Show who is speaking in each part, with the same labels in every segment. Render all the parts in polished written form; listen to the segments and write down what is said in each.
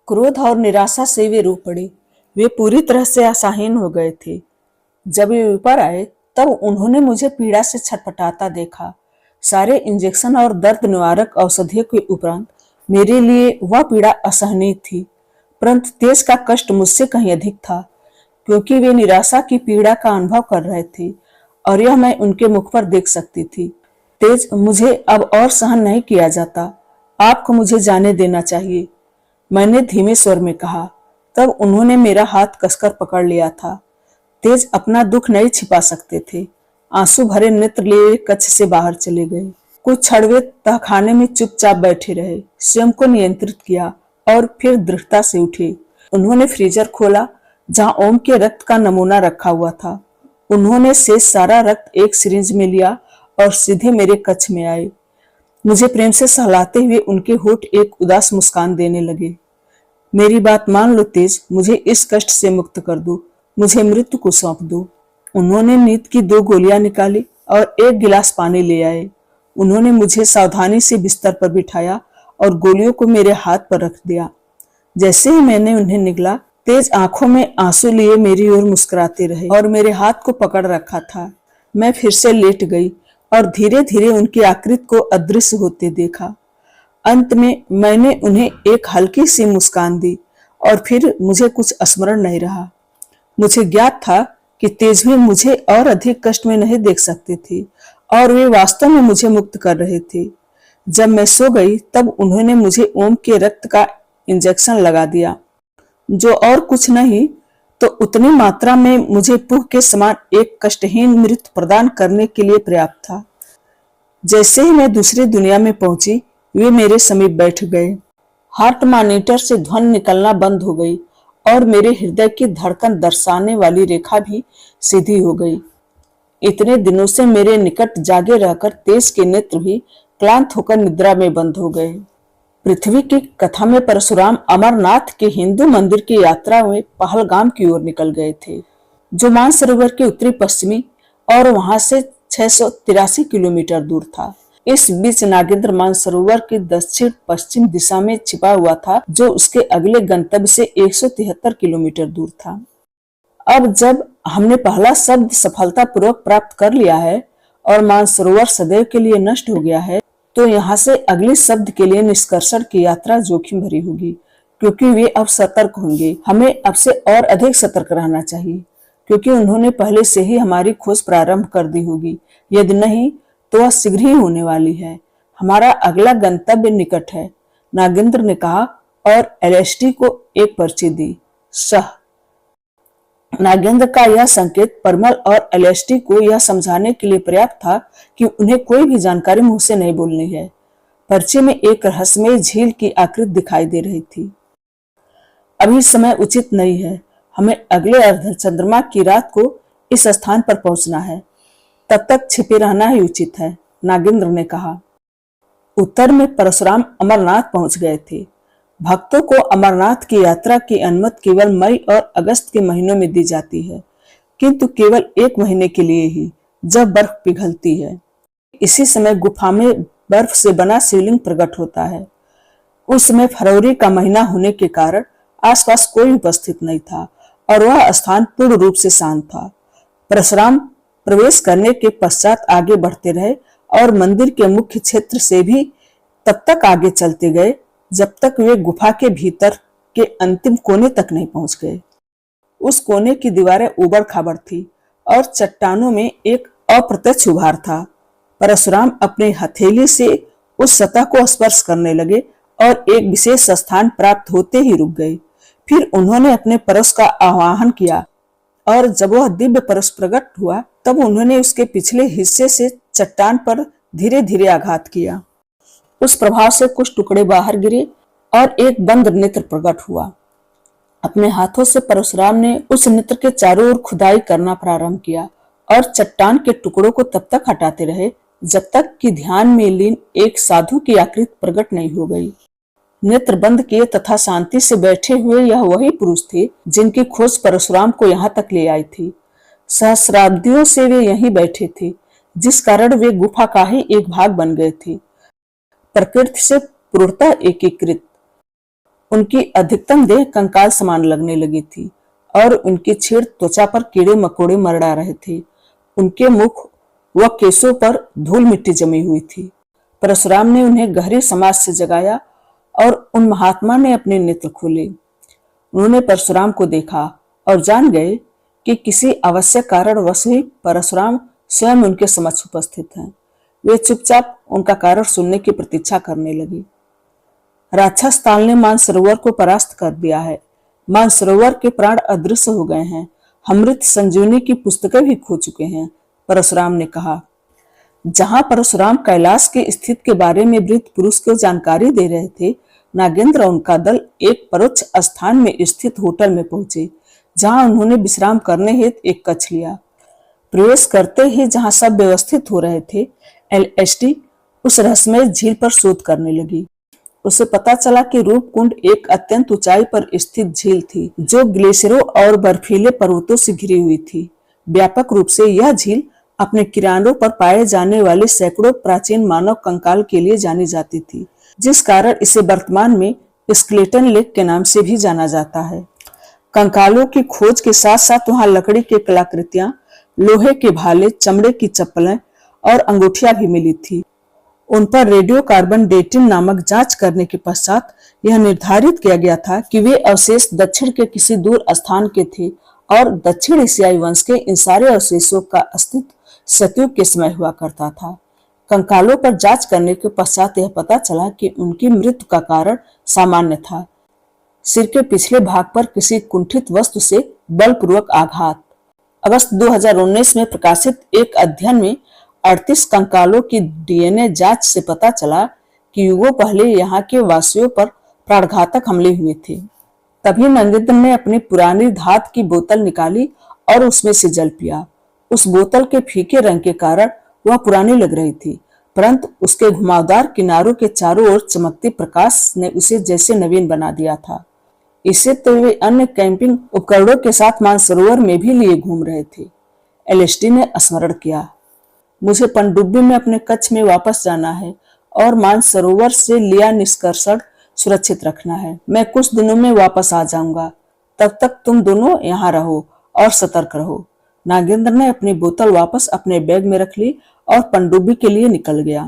Speaker 1: क्रोध और निराशा से वे रो पड़े। वे पूरी तरह से आशाहीन हो गए थे। जब वे ऊपर आए तब उन्होंने मुझे पीड़ा से छटपटाता देखा। सारे इंजेक्शन और दर्द निवारक औषधियों के उपरांत मेरे लिए वह पीड़ा असहनीय थी, परंतु तेज का कष्ट मुझसे कहीं अधिक था, क्योंकि वे निराशा की पीड़ा का अनुभव कर रहे थे और यह मैं उनके मुख पर देख सकती थी। तेज, मुझे अब और सहन नहीं किया जाता। आपको मुझे जाने देना चाहिए, मैंने धीमे स्वर में कहा। तब उन्होंने मेरा हाथ कसकर पकड़ लिया था। तेज अपना दुख नहीं छिपा सकते थे। आंसू भरे नेत्र लिए कक्ष से बाहर चले गए। कुछ क्षण वे तहखाने में चुपचाप बैठे रहे, स्वयं को नियंत्रित किया और फिर दृढ़ता से उठे। उन्होंने फ्रीजर खोला जहां ओम के रक्त का नमूना रखा हुआ था। उन्होंने शेष सारा रक्त एक सिरिंज में लिया और सीधे मेरे कक्ष में आए। मुझे प्रेम से सहलाते हुए उनके होठ एक उदास मुस्कान देने लगे। मेरी बात मान लो तेज, मुझे इस कष्ट से मुक्त कर दो, मुझे मृत्यु को सौंप दो। उन्होंने नींद की 2 गोलियां निकाली और 1 गिलास पानी ले आए। उन्होंने मुझे सावधानी से बिस्तर पर बिठाया और गोलियों को मेरे हाथ पर रख दिया। जैसे ही मैंने उन्हें निगला, तेज आंखों में आंसू लिए मेरी ओर मुस्कुराते रहे और मेरे हाथ को पकड़ रखा था। मैं फिर से लेट गई और धीरे धीरे उनकी आकृति को अदृश्य होते देखा। अंत में मैंने उन्हें एक हल्की सी मुस्कान दी और फिर मुझे कुछ स्मरण नहीं रहा। मुझे ज्ञात था कि तेज भी मुझे और अधिक कष्ट में नहीं देख सकते थे और वे वास्तव में मुझे मुक्त कर रहे थे। जब मैं सो गई तब उन्होंने मुझे ओम के रक्त का इंजेक्शन लगा दिया, जो और कुछ नहीं तो उतनी मात्रा में मुझे पुह के समान एक कष्टहीन मृत्यु प्रदान करने के लिए पर्याप्त था। जैसे ही मैं दूसरी दुनिया में पहुंची, वे मेरे समीप बैठ गए। हार्ट मॉनिटर से ध्वनि निकलना बंद हो गई और मेरे हृदय की धड़कन दर्शाने वाली रेखा भी सीधी हो गई। इतने दिनों से मेरे निकट जागे रहकर तेज के नेत्र भी क्लांत होकर निद्रा में बंद हो गए। पृथ्वी की कथा में परशुराम अमरनाथ के हिंदू मंदिर की यात्रा में पहलगाम की ओर निकल गए थे, जो मानसरोवर के उत्तरी पश्चिमी और वहां से 683 किलोमीटर दूर था। इस बीच नागेंद्र मानसरोवर की दक्षिण पश्चिम दिशा में छिपा हुआ था, जो उसके अगले गंतव्य से 173 किलोमीटर दूर था। अब जब हमने पहला शब्द सफलतापूर्वक प्राप्त कर लिया है और मानसरोवर सदैव के लिए नष्ट हो गया है, तो यहाँ से अगले शब्द के लिए निष्कर्षण की यात्रा जोखिम भरी होगी, क्योंकि वे अब सतर्क होंगे। हमें अब से और अधिक सतर्क रहना चाहिए, क्योंकि उन्होंने पहले से ही हमारी खोज प्रारंभ कर दी होगी। यदि नहीं तो वह शीघ्र ही होने वाली है। हमारा अगला गंतव्य निकट है, नागेंद्र ने कहा और एलएसडी को एक पर्ची दी। सह नागेंद्र का यह संकेत परमल और एलएसडी को यह समझाने के लिए पर्याप्त था कि उन्हें कोई भी जानकारी मुंह से नहीं बोलनी है। पर्ची में एक रहस्यमय झील की आकृति दिखाई दे रही थी। अभी समय उचित नहीं है, हमें अगले अर्धचंद्रमा की रात को इस स्थान पर पहुंचना है, तब तक छिपे रहना ही उचित है, नागेंद्र ने कहा। उत्तर में परशुराम अमरनाथ पहुंच गए थे। भक्तों को अमरनाथ की यात्रा की अनुमति केवल मई और अगस्त के महीनों में दी जाती है, किंतु केवल 1 महीने के लिए ही, जब बर्फ पिघलती है। इसी समय गुफा में बर्फ से बना शिवलिंग प्रकट होता है। उस समय फरवरी का महीना होने के कारण आसपास कोई उपस्थित नहीं था और वह स्थान पूर्ण रूप से शांत था। परशुराम प्रवेश करने के पश्चात आगे बढ़ते रहे और मंदिर के मुख्य क्षेत्र से भी तब तक आगे चलते गए जब तक वे गुफा के भीतर के अंतिम कोने तक नहीं पहुंच गए। उस कोने की दीवारें उबड़ खाबड़ थी और चट्टानों में एक अप्रत्यक्ष उभार था। परशुराम अपने हथेली से उस सतह को स्पर्श करने लगे और एक विशेष स्थान प्राप्त होते ही रुक गए। फिर उन्होंने अपने परश का आवाहन किया और जब वह दिव्य परश प्रकट हुआ तब उन्होंने उसके पिछले हिस्से से चट्टान पर धीरे धीरे आघात किया। उस प्रभाव से कुछ टुकड़े बाहर गिरे और एक बंद नेत्र प्रकट हुआ। अपने हाथों से परशुराम ने उस नेत्र के चारों ओर खुदाई करना प्रारंभ किया और चट्टान के टुकड़ों को तब तक हटाते रहे जब तक कि ध्यान में लीन एक साधु की आकृति प्रकट नहीं हो गई। नेत्र बंद किए तथा शांति से बैठे हुए यह वही पुरुष थे जिनकी खोज परशुराम को यहाँ तक ले आई थी। सहस्राब्दियों से वे यहीं बैठे थे, जिस कारण वे गुफा का ही एक भाग बन गए थे, प्रकृति से पूर्णतः एकीकृत। उनकी अधिकतम देह कंकाल समान लगने लगी थी और उनकी छीड़ त्वचा पर कीड़े मकोड़े मरड़ा रहे थे। उनके मुख व केसों पर धूल मिट्टी जमी हुई थी। परशुराम ने उन्हें गहरी समाज से जगाया और उन महात्मा ने अपने नेत्र खोले। उन्होंने परशुराम को देखा और जान गए कि किसी आवश्यक कारणवश ही परशुराम स्वयं उनके समक्ष उपस्थित हैं। वे चुपचाप उनका कारण सुनने की प्रतीक्षा करने लगी। राक्षस ताल ने मानसरोवर को परास्त कर दिया है। मानसरोवर के प्राण अदृश्य हो गए हैं। हम मृत संजीवनी की पुस्तकें भी खो चुके हैं, परशुराम ने कहा। जहां परशुराम कैलाश के स्थित के बारे में वृद्ध पुरुष को जानकारी दे रहे थे, नागेंद्र और उनका दल एक परोक्ष स्थान में स्थित होटल में पहुंचे, जहां उन्होंने विश्राम करने हेतु एक कक्ष लिया। प्रवेश करते ही जहां सब व्यवस्थित हो रहे थे, एलएसटी उस रहस्यमय झील पर शोध करने लगी। उसे पता चला कि रूपकुंड एक अत्यंत ऊंचाई पर स्थित झील थी, जो ग्लेशियरों और बर्फीले पर्वतों से घिरी हुई थी। व्यापक रूप से यह झील अपने किनारों पर पाए जाने वाले सैकड़ों प्राचीन मानव कंकाल के लिए जानी जाती थी, जिस कारण इसे वर्तमान में स्केलेटन लेक के नाम से भी जाना जाता है। कंकालों की खोज के साथ साथ वहां लकड़ी की कलाकृतियां, लोहे के भाले, चमड़े की चप्पलें और अंगूठियां भी मिली थी। उन पर रेडियो कार्बन डेटिंग नामक जांच करने के पश्चात यह निर्धारित किया गया था कि वे अवशेष दक्षिण के किसी दूर स्थान के थे और दक्षिण एशियाई वंश के इन सारे अवशेषों का अस्तित्व सतयुग के समय हुआ करता था। कंकालों पर जांच करने के पश्चात यह पता चला कि उनकी मृत्यु का कारण सामान्य था, सिर के पिछले भाग पर किसी कुंठित वस्तु से बलपूर्वक आघात। अगस्त 2019 में प्रकाशित एक अध्ययन में 38 कंकालों की डीएनए जांच से पता चला कि युगों पहले यहाँ के वासियों पर प्राणघातक हमले हुए थे। तभी नागेंद्र ने अपनी पुरानी धात की बोतल निकाली और उसमें से जल पिया। उस बोतल के फीके रंग के कारण वह पुरानी लग रही थी, परंतु उसके घुमावदार किनारों के चारों ओर चमकते प्रकाश ने उसे जैसे नवीन बना दिया था। इसे तो वे अन्य कैंपिंग उपकरणों के साथ मानसरोवर में भी लिए घूम रहे थे। एलएसटी ने स्मरण किया, मुझे पनडुब्बी में अपने कक्ष में वापस जाना है और मानसरोवर से लिया निष्कर्षण सुरक्षित रखना है। मैं कुछ दिनों में वापस आ जाऊंगा, तब तक तुम दोनों यहाँ रहो और सतर्क रहो। नागेंद्र ने अपनी बोतल वापस अपने बैग में रख ली और पनडुब्बी के लिए निकल गया।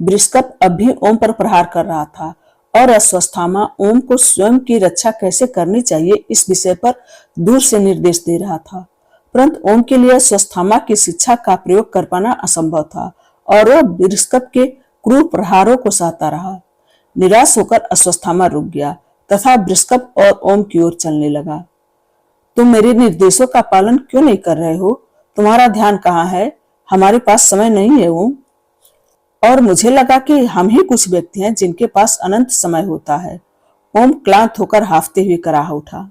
Speaker 1: बृहस्पति अब भी ओम पर प्रहार कर रहा था और अश्वत्थामा ओम को स्वयं की रक्षा कैसे करनी चाहिए इस विषय पर दूर से निर्देश दे रहा था, परंतु ओम के लिए अश्वत्थामा की शिक्षा का प्रयोग कर पाना असंभव था और वह बृहस्पति के क्रूर प्रहारों को सहता रहा। निराश होकर अश्वत्थामा रुक गया तथा बृहस्पति और ओम की ओर चलने लगा। तुम मेरे निर्देशों का पालन क्यों नहीं कर रहे हो? तुम्हारा ध्यान कहाँ है? हमारे पास समय नहीं है ओम। और मुझे लगा कि हम ही कुछ व्यक्ति हैं जिनके पास अनंत समय होता है। ओम क्लांत होकर हाफते हुए कराह उठा।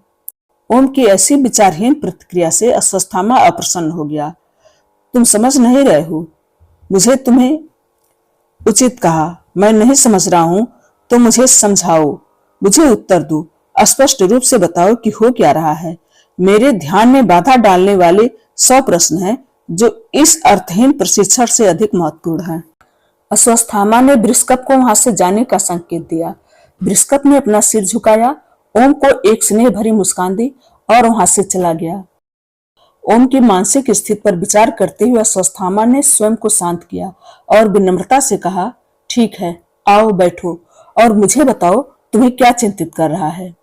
Speaker 1: ओम की ऐसी विचारहीन प्रतिक्रिया से अश्वत्थामा अप्रसन्न हो गया। तुम समझ नहीं रहे हो, मुझे तुम्हें उचित कहा। मैं नहीं समझ रहा हूं तो मुझे समझाओ, मुझे उत्तर दो, स्पष्ट रूप से बताओ कि हो क्या रहा है। मेरे ध्यान में बाधा डालने वाले 100 प्रश्न हैं जो इस अर्थहीन प्रशिक्षण से अधिक महत्वपूर्ण हैं। अश्वत्थामा ने बृहस्पति को वहां से जाने का संकेत दिया। बृहस्पति ने अपना सिर झुकाया, ओम को एक स्नेह भरी मुस्कान दी और वहां से चला गया। ओम की मानसिक स्थिति पर विचार करते हुए अश्वत्थामा ने स्वयं को शांत किया और विनम्रता से कहा, ठीक है, आओ बैठो और मुझे बताओ तुम्हें क्या चिंतित कर रहा है।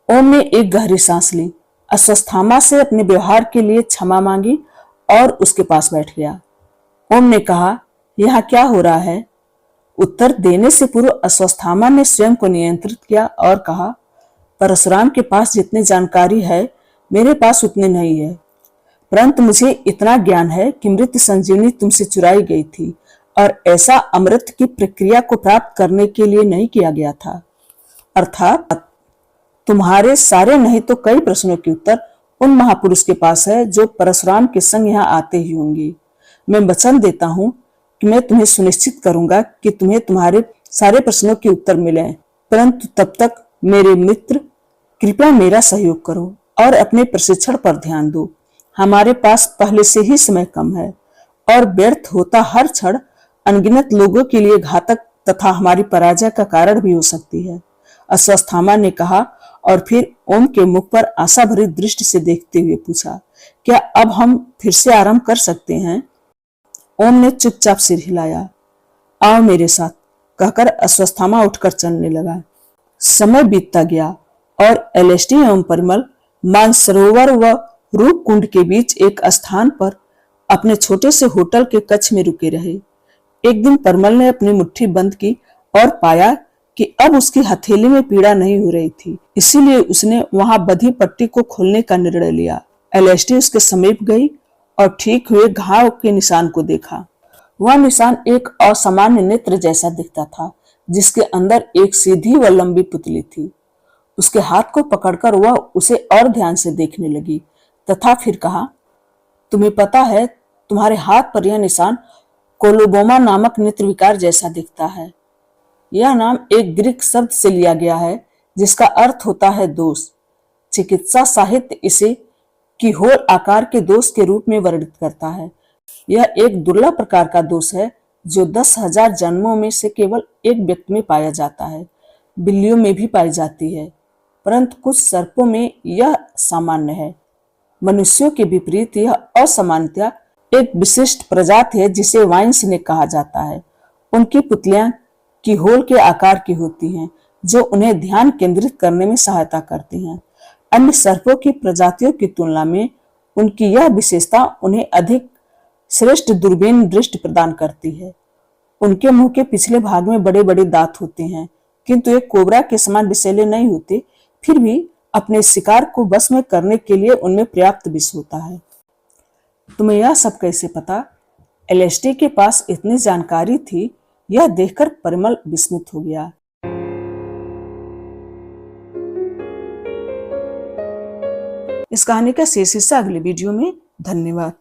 Speaker 1: ओम ने एक गहरी सांस ली, अश्वत्थामा से अपने व्यवहार के लिए क्षमा मांगी और उसके पास बैठ गया। ओम ने कहा, यहाँ क्या हो रहा है? उत्तर देने से पूर्व अश्वत्थामा ने स्वयं को नियंत्रित किया और कहा, परशुराम के पास जितनी जानकारी है मेरे पास उतनी नहीं है, परंतु मुझे इतना ज्ञान है कि मृत संजीवनी तुमसे चुराई गई थी और ऐसा अमृत की प्रक्रिया को प्राप्त करने के लिए नहीं किया गया था। अर्थात तुम्हारे सारे नहीं तो कई प्रश्नों के उत्तर उन महापुरुष के पास है जो परशुराम के संग यहाँ आते ही होंगे। मैं वचन देता हूँ कि मैं तुम्हें सुनिश्चित करूंगा कि तुम्हें तुम्हारे सारे प्रश्नों के उत्तर मिले, परंतु तब तक मेरे मित्र कृपया मेरा सहयोग करो और अपने प्रशिक्षण पर ध्यान दो। हमारे पास पहले से ही समय कम है और व्यर्थ होता हर क्षण अनगिनत लोगों के लिए घातक तथा हमारी पराजय का कारण भी हो सकती है। अश्वत्थामा ने कहा और फिर ओम के मुख पर आशा भरी दृष्टि से देखते हुए पूछा, क्या अब हम फिर से आराम कर सकते हैं? ओम ने चुपचाप सिर हिलाया। आओ मेरे साथ, कहकर अश्वत्थामा उठकर चलने लगा। समय बीतता गया और एलेस्टी एवं परिमल मानसरोवर व रूप कुंड के बीच एक स्थान पर अपने छोटे से होटल के कक्ष में रुके रहे। एक दिन परिमल ने अपनी मुट्ठी बंद की और पाया कि अब उसकी हथेली में पीड़ा नहीं हो रही थी, इसीलिए उसने वहां बंधी पट्टी को खोलने का निर्णय लिया। एलेस्टी उसके समीप गई और ठीक हुए घाव के निशान को देखा। वह निशान एक असामान्य नेत्र जैसा दिखता था, जिसके अंदर एक सीधी व लंबी पुतली थी। उसके हाथ को पकड़कर वह उसे और ध्यान से देखने लगी तथा फिर कहा, तुम्हें पता है, तुम्हारे हाथ पर यह निशान कोलोबोमा नामक नेत्र विकार जैसा दिखता है। यह नाम एक ग्रीक शब्द से लिया गया है जिसका अर्थ होता है दोष। चिकित्सा साहित्य इसे कीहोल आकार के दोष के रूप में वर्णित करता है। यह एक दुर्लभ प्रकार का दोष है जो 10,000 जन्मों में से केवल एक व्यक्ति में पाया जाता है। बिल्लियों में भी पाई जाती है, परंतु कुछ सर्पों में यह सामान्य है। मनुष्यों के विपरीत यह असामान्यता एक विशिष्ट प्रजाति है जिसे वाइन स्नेक कहा जाता है। उनकी पुतलियां कीहोल के आकार की होती हैं, जो उन्हें ध्यान केंद्रित करने में सहायता करती हैं। अन्य सर्पों की प्रजातियों की तुलना में उनकी यह विशेषता उन्हें अधिक श्रेष्ठ दूरबीन दृष्टि प्रदान करती है। उनके मुंह के पिछले भाग में बड़े बड़े दांत होते हैं, किंतु ये कोबरा के समान विषैले नहीं होते। फिर भी अपने शिकार को बस में करने के लिए उनमें पर्याप्त विष होता है। तुम्हें यह सब कैसे पता? एलेस्टी के पास इतनी जानकारी थी, यह देखकर परिमल विस्मित हो गया। इस कहानी का शेष हिस्सा अगले वीडियो में। धन्यवाद।